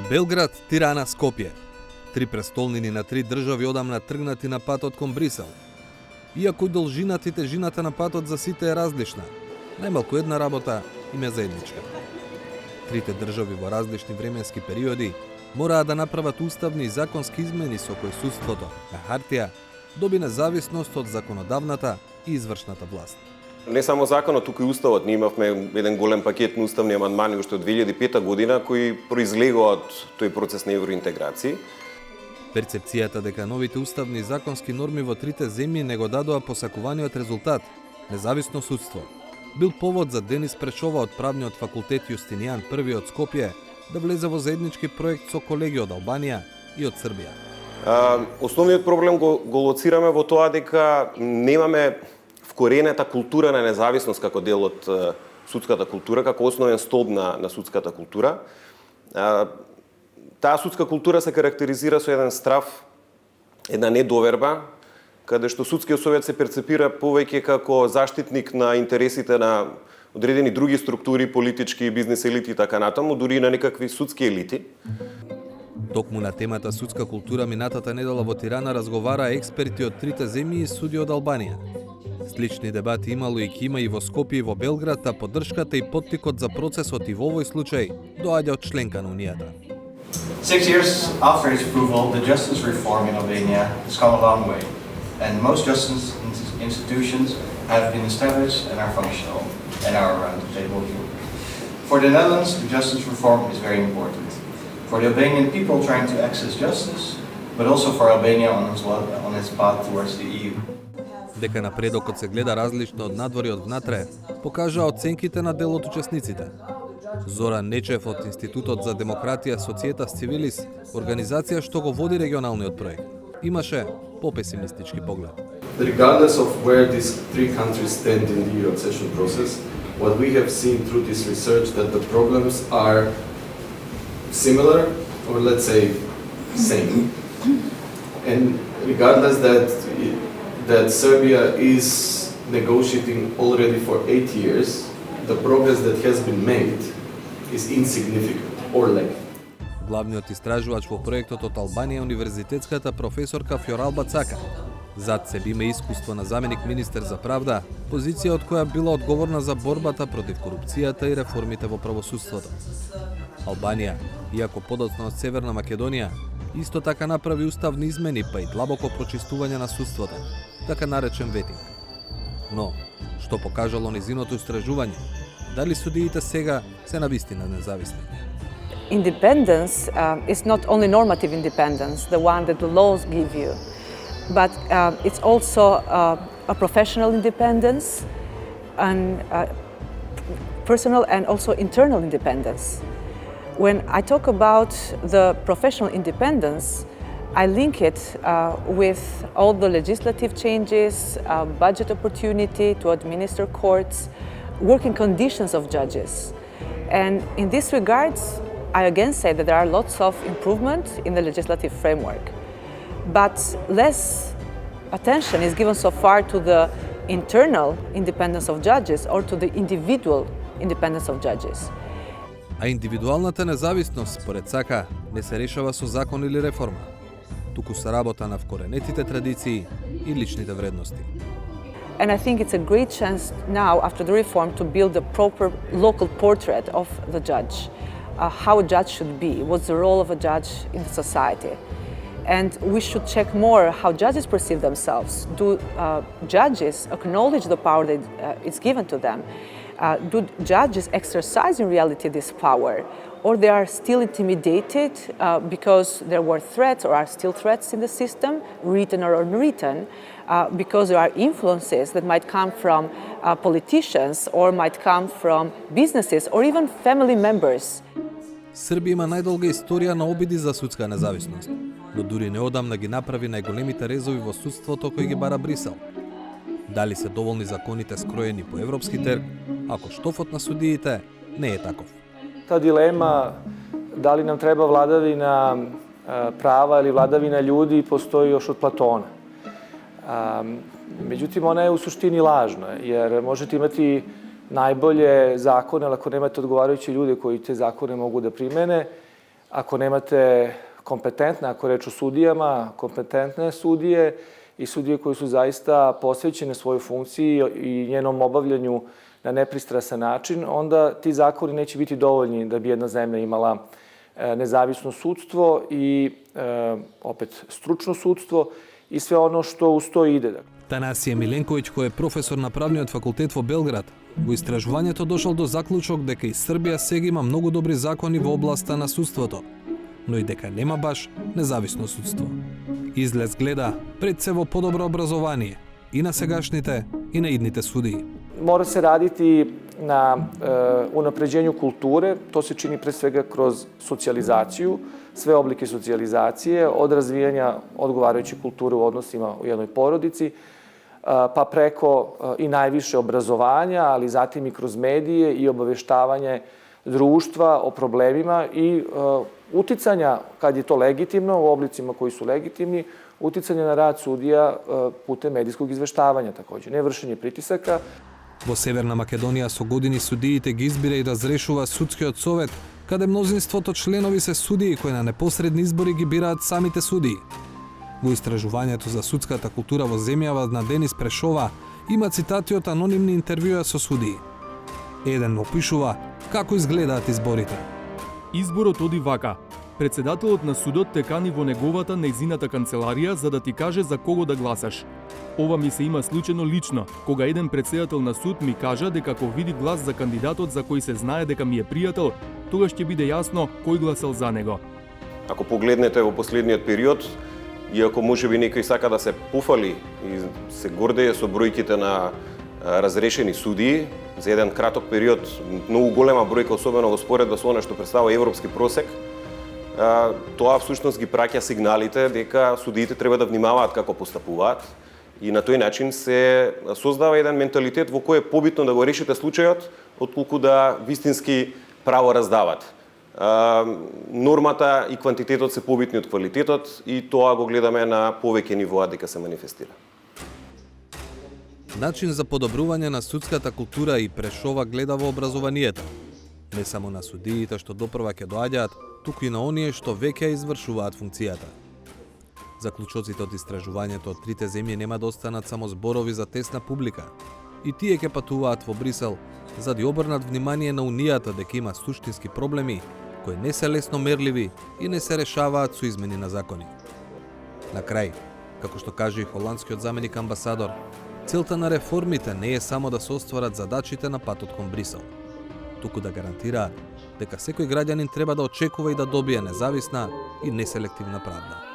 Белград, Тирана, Скопје. Три престолнини на три држави одамна тргнати на патот кон Брисел. Иако и должината и тежината на патот за сите е различна, најмалку една работа им е заедничка. Трите држави во различни временски периоди мораа да направат уставни и законски измени со кои судството, на хартија, доби независност од законодавната и извршната власт. Не само законот, туку и уставот. Ние имавме еден голем пакет на уставни амандмани уште од 2005 година кои произлегува од тој процес на евроинтеграција. Перцепцијата дека новите уставни и законски норми во трите земји не го дадоа посакуваниот резултат, независно судство, бил повод за Денис Прешова од правниот факултет Јустинијан I од Скопје да влезе во заеднички проект со колеги од Албанија и од Србија. Основниот проблем го лоцираме во тоа дека немаме вкоренета култура на независност како дел од судската култура, како основен столб на судската култура. Таа судска култура се карактеризира со еден страв, една недоверба, каде што судскиот совет се перцепира повеќе како заштитник на интересите на одредени други структури, политички и бизнес елити и така натаму, дури и на некакви судски елити. Токму на темата судска култура минатата недела во Тирана разговара експерти од трите земји и суди од Албанија. Слични дебати имало и кима и во Скопје и во Белград, а поддршката и поттикот за процесот и во овој случај доаѓа од членка на Унијата. 6 years after its approval, the justice reform in Albania has come a long way, and most justice institutions have been established and are functional and are around the table here. For the Netherlands, the justice reform is very important. For the Albanian people trying to access justice, but also for Albania on its path towards the EU. Дека напредокот се гледа различно од надвор и од внатре, покажаа оценките на дел од учесниците. Зоран Нечев од Институтот за демократија Societas Civilis, организација што го води регионалниот проект, имаше попесимистички поглед. Regardless of where these three countries stand in the EU accession process, what we have seen through this research that the problems are similar, or let's say same. And regardless that Serbia is negotiating already for 8 years, the progress that has been made is insignificant or lacking. Главниот истражувач во проектот од Албанија е универзитетската професорка Фјоралба Цака. Зад себе има искуство на заменик министер за правда, позиција од која била одговорна за борбата против корупцијата и реформите во правосудството. Албанија, иако подоцна од Северна Македонија, исто така направи уставни измени, па и длабоко прочистување на судството, така наречен ветинг. Но, што покажало низиното истражување, дали судиите сега се навистина независни? Independence is not only normative independence, the one that the laws give you, but it's also a professional independence and personal and also internal independence. When I talk about the professional independence, I link it with all the legislative changes, budget opportunity to administer courts, working conditions of judges. And in this regards, I again say that there are lots of improvement in the legislative framework, but less attention is given so far to the internal independence of judges or to the individual independence of judges. А индивидуалната независност, според Цака, не се решава со закон или реформа, туку се работа на вкоренетите традиции и личните вредности. And I think it's a great chance now, after the reform, to build a proper local portrait of the judge, how a judge should be, what's the role of a judge in the society. And we should check more how judges perceive themselves. Do judges acknowledge the power that is given to them? Do judges exercise in reality this power? Or they are still intimidated because there were threats or are still threats in the system, written or unwritten, because there are influences that might come from politicians or might come from businesses or even family members. Србија има најдолга историја на обиди за судска независност, но дури неодамна ги направи најголемите резови во судството кои ги бара Брисел. Дали се доволни законите скроени по европски терк, ако штофот на судиите не е таков? Ta dilema da li nam treba vladavina prava ili vladavina ljudi postoji još od Platona. Međutim, ona je u suštini lažna, jer možete imati najbolje zakone, ali ako nemate odgovarajuće ljude koji te zakone mogu da primene, ako nemate kompetentne, ako reč o sudijama, kompetentne sudije i sudije koje su zaista posvećene svojoj funkciji i njenom obavljanju na nepristrasan način, onda ti zakoni neće biti dovoljni da bi jedna zemlja imala nezavisno sudstvo i opet stručno sudstvo i sve ono što uz to ide. Танасија Миленковиќ, кој е професор на Правниот факултет во Белград, во истражувањето дошол до заклучок дека и Србија сега има многу добри закони во областа на судството, но и дека нема баш независно судство. Излез гледа пред се во подобро образование и на сегашните и на идните судии. Mora se raditi na unapređenju kulture, to se čini pre svega kroz socijalizaciju, sve oblike socijalizacije, od razvijanja odgovarajuće kulture u odnosima u jednoj porodici, pa preko i najviše obrazovanja, ali zatim i kroz medije i obaveštavanje društva o problemima i uticanja, kad je to legitimno, u oblicima koji su legitimni, uticanje na rad sudija putem medijskog izveštavanja takođe, ne vršenje pritisaka. Во Северна Македонија со години судиите ги избира и разрешува судскиот совет, каде мнозинството членови се судии кои на непосредни избори ги бираат самите судии. Во истражувањето за судската култура во земјава на Денис Прешова има цитати од анонимни интервјуа со судии. Еден опишува како изгледаат изборите. Изборот оди вака. Председателот на судот те кани во неговата нејзината канцеларија за да ти каже за кого да гласаш. Ова ми се има случено лично, кога еден председател на суд ми кажа дека ако види глас за кандидатот за кој се знае дека ми е пријател, тогаш ќе биде јасно кој гласал за него. Ако погледнете во последниот период, иако можеби некој сака да се пофали и се гордее со бројките на разрешени судии, за еден краток период, многу голема бројка, особено во споредба со она што представува европски просек, тоа всушност ги праќа сигналите дека судиите треба да внимаваат како постапуваат и на тој начин се создава еден менталитет во кој е побитно да го решите случајот отколку да вистински право раздават. Нормата и квантитетот се побитни од квалитетот и тоа го гледаме на повеќе нивоа дека се манифестира. Начин за подобрување на судската култура и Прешова гледа во образованието. Не само на судиите што допрва ќе доаѓаат, туку и на оние што веќе извршуваат функцијата. Заклучоците од истражувањето од трите земји нема да останат само зборови за тесна публика. И тие ќе патуваат во Брисел за да обрнат внимание на Унијата дека има суштински проблеми кои не се лесно мерливи и не се решаваат со измени на закони. На крај, како што каже и холандскиот заменик амбасадор, целта на реформите не е само да се остварат задачите на патот кон Брисел, туку да гарантираат дека секој граѓанин треба да очекува и да добие независна и неселективна правда.